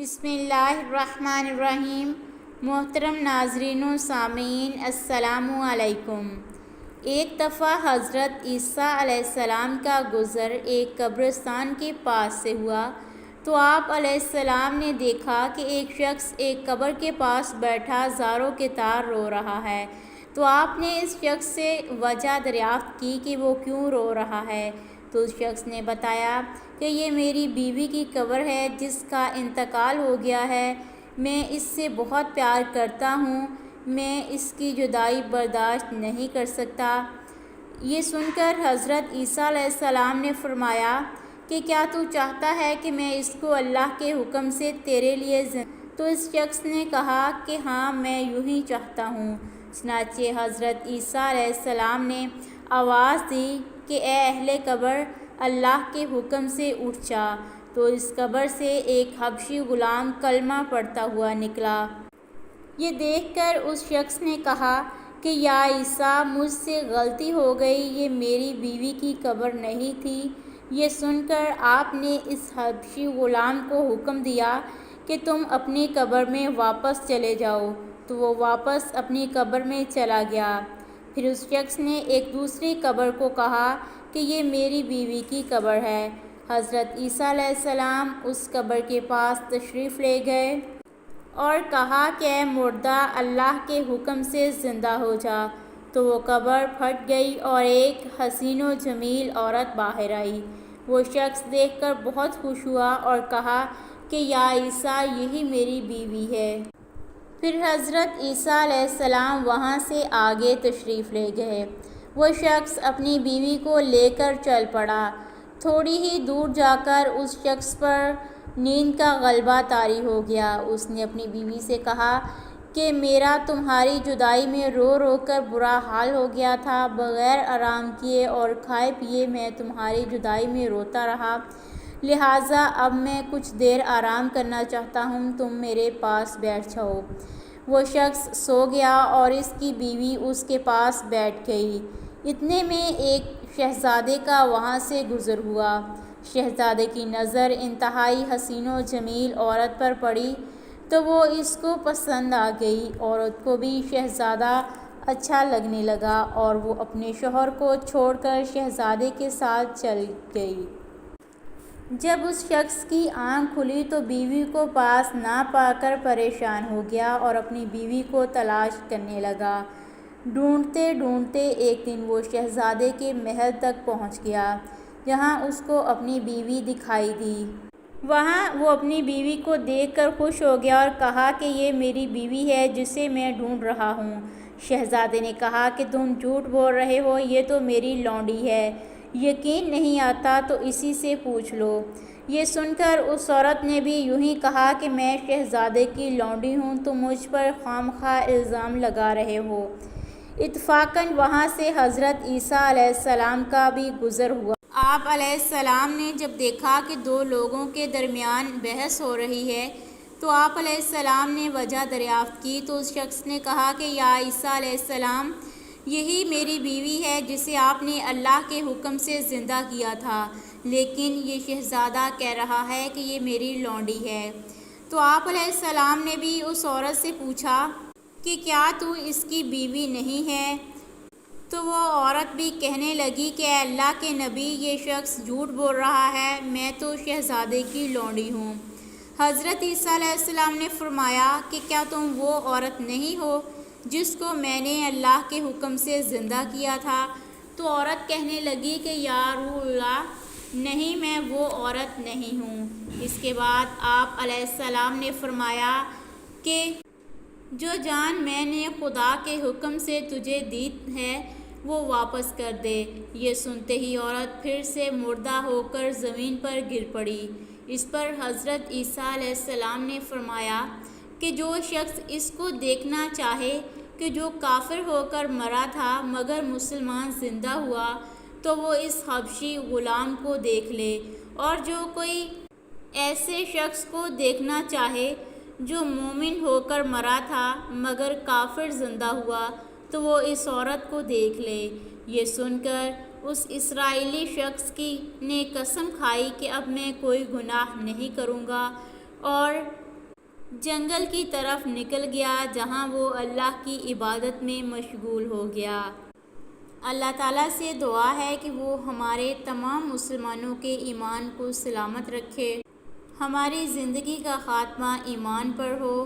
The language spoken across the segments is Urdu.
بسم اللہ الرحمن الرحیم۔ محترم ناظرین و سامعین، السلام علیکم۔ ایک دفعہ حضرت عیسیٰ علیہ السلام کا گزر ایک قبرستان کے پاس سے ہوا تو آپ علیہ السلام نے دیکھا کہ ایک شخص ایک قبر کے پاس بیٹھا زاروں کے تار رو رہا ہے۔ تو آپ نے اس شخص سے وجہ دریافت کی کہ وہ کیوں رو رہا ہے، تو اس شخص نے بتایا کہ یہ میری بیوی کی قبر ہے جس کا انتقال ہو گیا ہے، میں اس سے بہت پیار کرتا ہوں، میں اس کی جدائی برداشت نہیں کر سکتا۔ یہ سن کر حضرت عیسیٰ علیہ السلام نے فرمایا کہ کیا تو چاہتا ہے کہ میں اس کو اللہ کے حکم سے تیرے لیے تو اس شخص نے کہا کہ ہاں، میں یوں ہی چاہتا ہوں۔ چنانچہ حضرت عیسیٰ علیہ السلام نے آواز دی کہ اے اہل قبر، اللہ کے حکم سے اٹھ جا۔ تو اس قبر سے ایک حبشی غلام کلمہ پڑھتا ہوا نکلا۔ یہ دیکھ کر اس شخص نے کہا کہ یا عیسیٰ، مجھ سے غلطی ہو گئی، یہ میری بیوی کی قبر نہیں تھی۔ یہ سن کر آپ نے اس حبشی غلام کو حکم دیا کہ تم اپنی قبر میں واپس چلے جاؤ۔ تو وہ واپس اپنی قبر میں چلا گیا۔ پھر اس شخص نے ایک دوسری قبر کو کہا کہ یہ میری بیوی کی قبر ہے۔ حضرت عیسیٰ علیہ السلام اس قبر کے پاس تشریف لے گئے اور کہا کہ اے مردہ، اللہ کے حکم سے زندہ ہو جا۔ تو وہ قبر پھٹ گئی اور ایک حسین و جمیل عورت باہر آئی۔ وہ شخص دیکھ کر بہت خوش ہوا اور کہا کہ یا عیسیٰ، یہی میری بیوی ہے۔ پھر حضرت عیسیٰ علیہ السلام وہاں سے آگے تشریف لے گئے۔ وہ شخص اپنی بیوی کو لے کر چل پڑا۔ تھوڑی ہی دور جا کر اس شخص پر نیند کا غلبہ طاری ہو گیا۔ اس نے اپنی بیوی سے کہا کہ میرا تمہاری جدائی میں رو رو کر برا حال ہو گیا تھا، بغیر آرام کیے اور کھائے پیے میں تمہاری جدائی میں روتا رہا، لہٰذا اب میں کچھ دیر آرام کرنا چاہتا ہوں، تم میرے پاس بیٹھ جاؤ۔ وہ شخص سو گیا اور اس کی بیوی اس کے پاس بیٹھ گئی۔ اتنے میں ایک شہزادے کا وہاں سے گزر ہوا۔ شہزادے کی نظر انتہائی حسین و جمیل عورت پر پڑی تو وہ اس کو پسند آ گئی۔ عورت کو بھی شہزادہ اچھا لگنے لگا اور وہ اپنے شوہر کو چھوڑ کر شہزادے کے ساتھ چل گئی۔ جب اس شخص کی آنکھ کھلی تو بیوی کو پاس نہ پا کر پریشان ہو گیا اور اپنی بیوی کو تلاش کرنے لگا۔ ڈھونڈتے ڈھونڈتے ایک دن وہ شہزادے کے محل تک پہنچ گیا، جہاں اس کو اپنی بیوی دکھائی دی۔ وہاں وہ اپنی بیوی کو دیکھ کر خوش ہو گیا اور کہا کہ یہ میری بیوی ہے جسے میں ڈھونڈ رہا ہوں۔ شہزادے نے کہا کہ تم جھوٹ بول رہے ہو، یہ تو میری لونڈی ہے، یقین نہیں آتا تو اسی سے پوچھ لو۔ یہ سن کر اس عورت نے بھی یوں ہی کہا کہ میں شہزادے کی لونڈی ہوں، تم مجھ پر خواہ الزام لگا رہے ہو۔ اتفاقاً وہاں سے حضرت عیسیٰ علیہ السلام کا بھی گزر ہوا۔ آپ علیہ السلام نے جب دیکھا کہ دو لوگوں کے درمیان بحث ہو رہی ہے تو آپ علیہ السلام نے وجہ دریافت کی تو اس شخص نے کہا کہ یا عیسیٰ علیہ السلام، یہی میری بیوی ہے جسے آپ نے اللہ کے حکم سے زندہ کیا تھا، لیکن یہ شہزادہ کہہ رہا ہے کہ یہ میری لونڈی ہے۔ تو آپ علیہ السلام نے بھی اس عورت سے پوچھا کہ کیا تو اس کی بیوی نہیں ہے؟ تو وہ عورت بھی کہنے لگی کہ اے اللہ کے نبی، یہ شخص جھوٹ بول رہا ہے، میں تو شہزادے کی لونڈی ہوں۔ حضرت عیسیٰ علیہ السلام نے فرمایا کہ کیا تم وہ عورت نہیں ہو جس کو میں نے اللہ کے حکم سے زندہ کیا تھا؟ تو عورت کہنے لگی کہ یا روح اللہ، نہیں، میں وہ عورت نہیں ہوں۔ اس کے بعد آپ علیہ السلام نے فرمایا کہ جو جان میں نے خدا کے حکم سے تجھے دی ہے وہ واپس کر دے۔ یہ سنتے ہی عورت پھر سے مردہ ہو کر زمین پر گر پڑی۔ اس پر حضرت عیسیٰ علیہ السلام نے فرمایا کہ جو شخص اس کو دیکھنا چاہے کہ جو کافر ہو کر مرا تھا مگر مسلمان زندہ ہوا، تو وہ اس حبشی غلام کو دیکھ لے، اور جو کوئی ایسے شخص کو دیکھنا چاہے جو مومن ہو کر مرا تھا مگر کافر زندہ ہوا، تو وہ اس عورت کو دیکھ لے۔ یہ سن کر اس اسرائیلی شخص نے قسم کھائی کہ اب میں کوئی گناہ نہیں کروں گا اور جنگل کی طرف نکل گیا جہاں وہ اللہ کی عبادت میں مشغول ہو گیا۔ اللہ تعالیٰ سے دعا ہے کہ وہ ہمارے تمام مسلمانوں کے ایمان کو سلامت رکھے، ہماری زندگی کا خاتمہ ایمان پر ہو،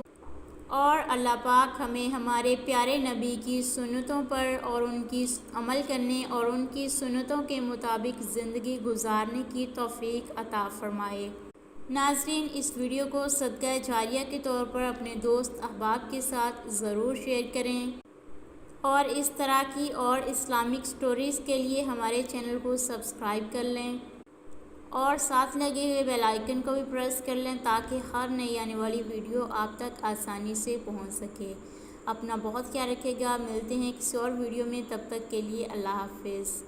اور اللہ پاک ہمیں ہمارے پیارے نبی کی سنتوں پر اور ان کی عمل کرنے اور ان کی سنتوں کے مطابق زندگی گزارنے کی توفیق عطا فرمائے۔ ناظرین، اس ویڈیو کو صدقہ جاریہ کے طور پر اپنے دوست احباب کے ساتھ ضرور شیئر کریں، اور اس طرح کی اور اسلامک سٹوریز کے لیے ہمارے چینل کو سبسکرائب کر لیں اور ساتھ لگے ہوئے بیل آئیکن کو بھی پریس کر لیں تاکہ ہر نئی آنے والی ویڈیو آپ تک آسانی سے پہنچ سکے۔ اپنا بہت خیال رکھیے گا، ملتے ہیں کسی اور ویڈیو میں، تب تک کے لیے اللہ حافظ۔